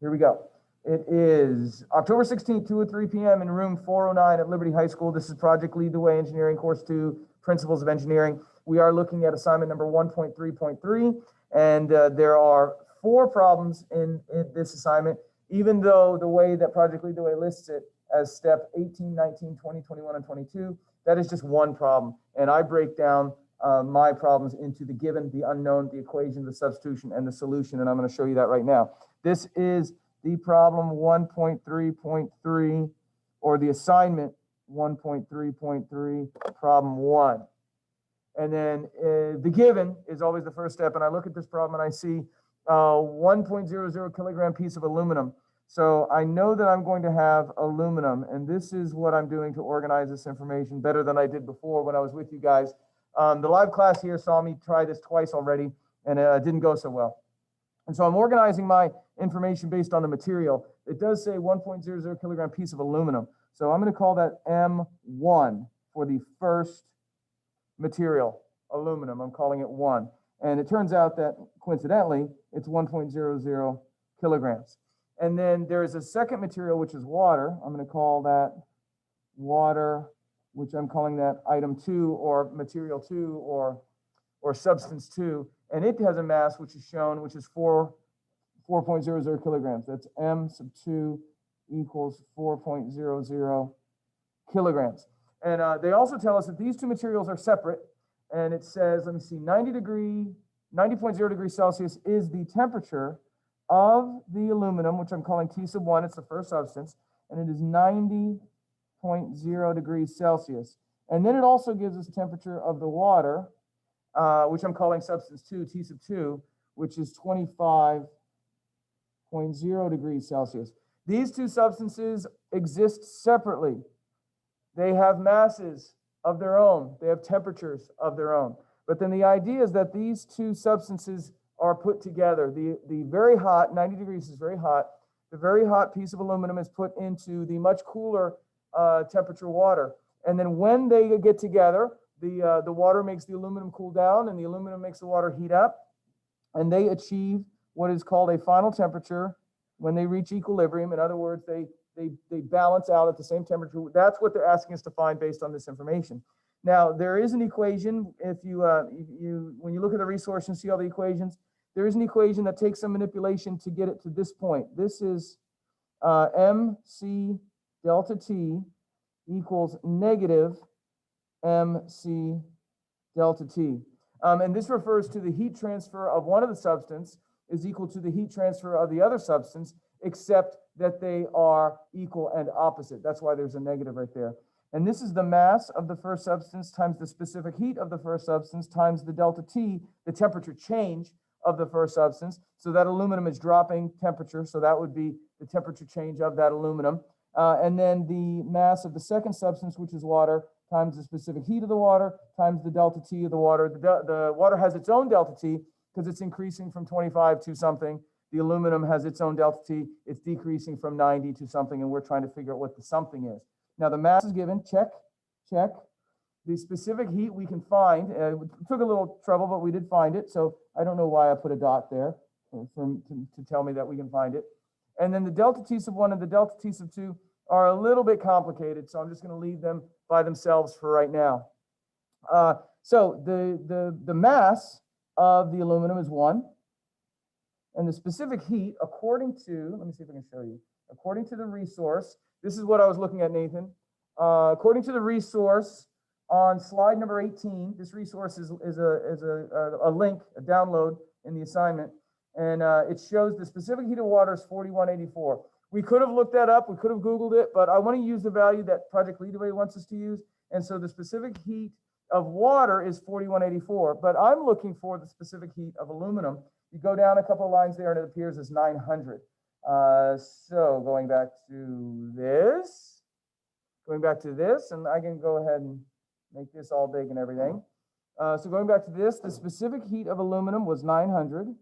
Here we go. It is October 16th, 2 or 3 p.m. in room 409 at Liberty High School. This is Project Lead the Way Engineering, Course 2, Principles of Engineering. We are looking at assignment number 1.3.3, and there are 4 problems in this assignment, even though the way that Project Lead the Way lists it as step 18, 19, 20, 21, and 22, that is just one problem. And I break down my problems into the given, the unknown, the equation, the substitution, and the solution, and I'm going to show you that right now. This is the problem 1.3.3, or the assignment 1.3.3, problem 1. And then the given is always the first step, and I look at this problem and I see 1.00 kilogram piece of aluminum. So I know that I'm going to have aluminum, and this is what I'm doing to organize this information better than I did before when I was with you guys. The live class here saw me try this twice already, and it didn't go so well. And so I'm organizing my information based on the material. It does say 1.00 kilogram piece of aluminum. So I'm going to call that M1 for the first material, aluminum. I'm calling it 1. And it turns out that, coincidentally, it's 1.00 kilograms. And then there is a second material, which is water. I'm going to call that water, which I'm calling that item 2, or material 2, or substance 2. And it has a mass, which is shown, which is 4.00 kilograms. That's M sub 2 equals 4.00 kilograms. And they also tell us that these two materials are separate. And it says, let me see, 90.0 degrees Celsius is the temperature of the aluminum, which I'm calling T sub 1. It's the first substance. And it is 90.0 degrees Celsius. And then it also gives us temperature of the water, which I'm calling substance 2, T sub 2, which is 25.0 degrees Celsius. These two substances exist separately. They have masses of their own. They have temperatures of their own. But then the idea is that these two substances are put together. The very hot, 90 degrees is very hot. The very hot piece of aluminum is put into the much cooler temperature water. And then when they get together, the water makes the aluminum cool down, and the aluminum makes the water heat up, and they achieve what is called a final temperature when they reach equilibrium. In other words, they balance out at the same temperature. That's what they're asking us to find based on this information. Now, there is an equation. If when you look at the resource and see all the equations, there is an equation that takes some manipulation to get it to this point. This is MC delta T equals negative MC delta T. And this refers to the heat transfer of one of the substance is equal to the heat transfer of the other substance, except that they are equal and opposite. That's why there's a negative right there. And this is the mass of the first substance times the specific heat of the first substance times the delta T, the temperature change of the first substance. So that aluminum is dropping temperature. So that would be the temperature change of that aluminum. And then the mass of the second substance, which is water, times the specific heat of the water, times the delta T of the water. The water has its own delta T because it's increasing from 25 to something. The aluminum has its own delta T. It's decreasing from 90 to something, and we're trying to figure out what the something is. Now, the mass is given. Check, check. The specific heat we can find. It took a little trouble, but we did find it. So I don't know why I put a dot there to tell me that we can find it. And then the delta T sub 1 and the delta T sub 2 are a little bit complicated, so I'm just going to leave them by themselves for right now. So the mass of the aluminum is 1. And the specific heat, according to, let me see if I can show you, according to the resource, this is what I was looking at, Nathan. According to the resource on slide number 18, this resource is a link, a download in the assignment, and it shows the specific heat of water is 4184. We could have looked that up, we could have Googled it, but I want to use the value that Project Lead the Way wants us to use, and so the specific heat of water is 4184, but I'm looking for the specific heat of aluminum. You go down a couple of lines there, and it appears as 900. So going back to this, and I can go ahead and make this all big and everything. So going back to this, the specific heat of aluminum was 900.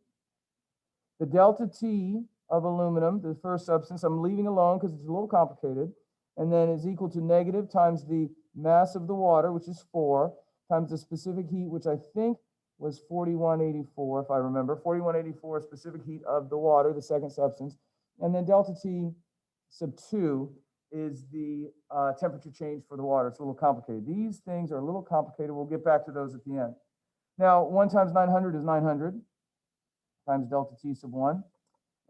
The delta T of aluminum, the first substance, I'm leaving alone because it's a little complicated, and then is equal to negative times the mass of the water, which is 4, times the specific heat, which I think was 4184, if I remember. 4184 specific heat of the water, the second substance, And then delta T sub 2 is the temperature change for the water. It's a little complicated. These things are a little complicated. We'll get back to those at the end. Now, 1 times 900 is 900 times delta T sub 1,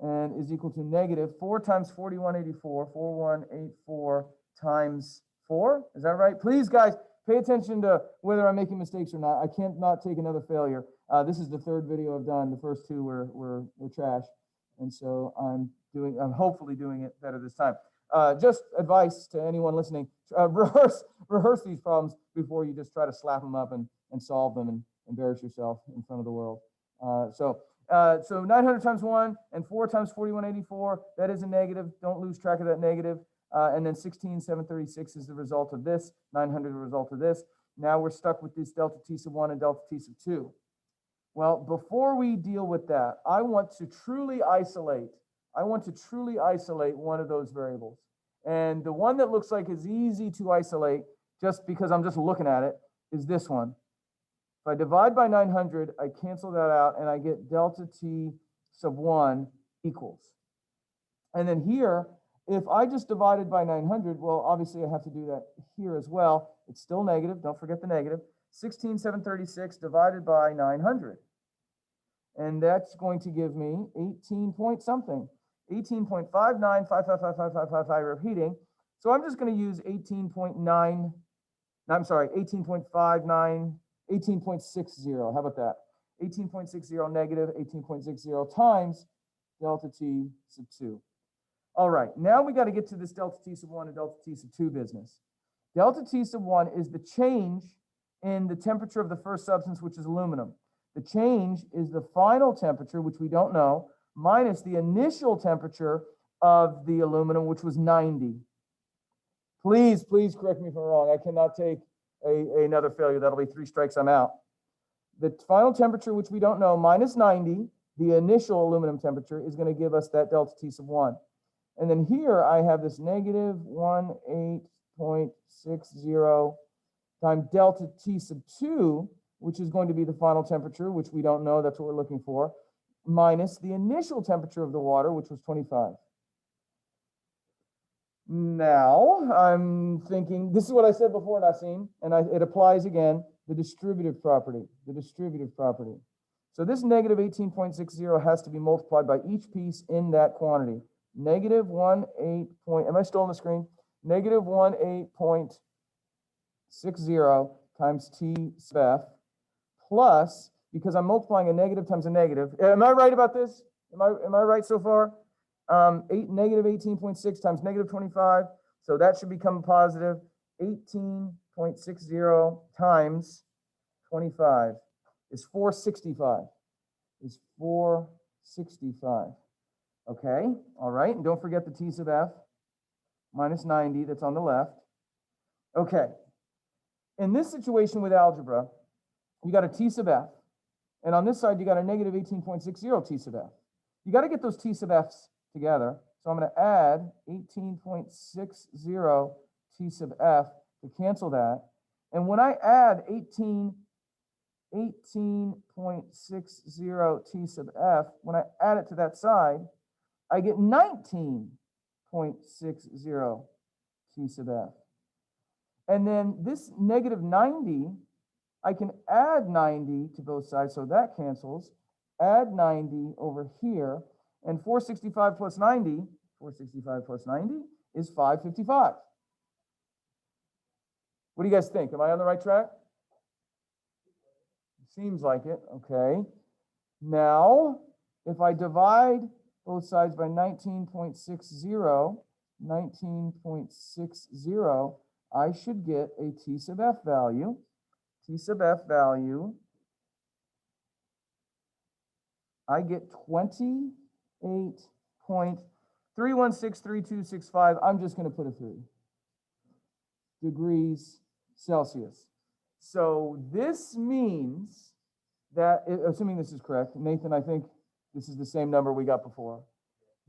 and is equal to negative 4 times 4184, 4184 times 4. Is that right? Please, guys, pay attention to whether I'm making mistakes or not. I can't not take another failure. This is the third video I've done. The first two were trash. And so I'm hopefully doing it better this time. Just advice to anyone listening, rehearse these problems before you just try to slap them up and solve them and embarrass yourself in front of the world. So 900 times 1 and 4 times 4184, that is a negative. Don't lose track of that negative. And then 16,736 is the result of this, 900 is the result of this. Now we're stuck with this delta T sub 1 and delta T sub 2. Well, before we deal with that, I want to truly isolate one of those variables. And the one that looks like is easy to isolate, just because I'm just looking at it, is this one. If I divide by 900, I cancel that out, and I get delta T sub 1 equals. And then here, if I just divided by 900, well, obviously I have to do that here as well. It's still negative. Don't forget the negative. 16,736 divided by 900. And that's going to give me 18 point something. 18.5955555 repeating. So I'm just going to use 18.9, I'm sorry, 18.59, 18.60. How about that? 18.60 negative 18.60 times delta T sub 2. All right, now we got to get to this delta T sub 1 and delta T sub 2 business. Delta T sub 1 is the change in the temperature of the first substance, which is aluminum. The change is the final temperature, which we don't know, minus the initial temperature of the aluminum, which was 90. Please correct me if I'm wrong. I cannot take another failure. That'll be 3 strikes, I'm out. The final temperature, which we don't know, minus 90, the initial aluminum temperature, is going to give us that delta T sub 1. And then here I have this negative 18.60 times delta T sub 2, which is going to be the final temperature, which we don't know, that's what we're looking for, minus the initial temperature of the water, which was 25. Now, I'm thinking, this is what I said before, Nassim, and it applies again, the distributive property, So this negative 18.60 has to be multiplied by each piece in that quantity. Negative 18 point, am I still on the screen? Negative 18.60 times T sub F plus, because I'm multiplying a negative times a negative. Am I right about this? Am I right so far? Negative 18.6 times negative 25. So that should become positive 18.60 times 25 is 465. Is 465. Okay, all right. And don't forget the T sub F minus 90 that's on the left. Okay. In this situation with algebra, you got a T sub F. And on this side, you got a negative 18.60 T sub F. You got to get those T sub F's together. So I'm going to add 18.60 T sub F to cancel that. And when I add 18.60 T sub F, when I add it to that side, I get 19.60 T sub F. And then this negative 90, I can add 90 to both sides, so that cancels. Add 90 over here, and 465 plus 90 is 555. What do you guys think? Am I on the right track? Seems like it. Okay. Now, if I divide both sides by 19.60, I should get a T sub F value. T sub F value, I get 28.3163265. I'm just going to put a 3 degrees Celsius. So this means that, assuming this is correct, Nathan, I think this is the same number we got before.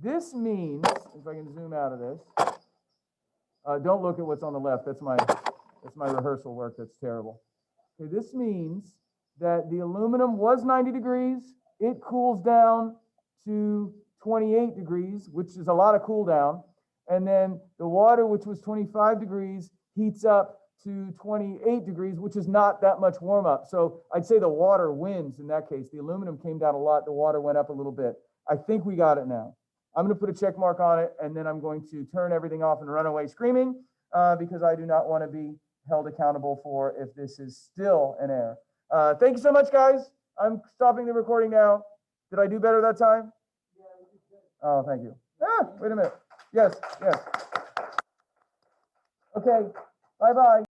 This means, if I can zoom out of this, don't look at what's on the left. That's my rehearsal work. That's terrible. Okay, this means that the aluminum was 90 degrees. It cools down to 28 degrees, which is a lot of cool down. And then the water, which was 25 degrees, heats up to 28 degrees, which is not that much warm up. So I'd say the water wins in that case. The aluminum came down a lot. The water went up a little bit. I think we got it now. I'm going to put a check mark on it, and then I'm going to turn everything off and run away screaming because I do not want to be held accountable for if this is still an error. Thank you so much, guys. I'm stopping the recording now. Did I do better that time? Yeah, you did good. Oh, thank you. Wait a minute. Yes, yes. Okay, bye-bye.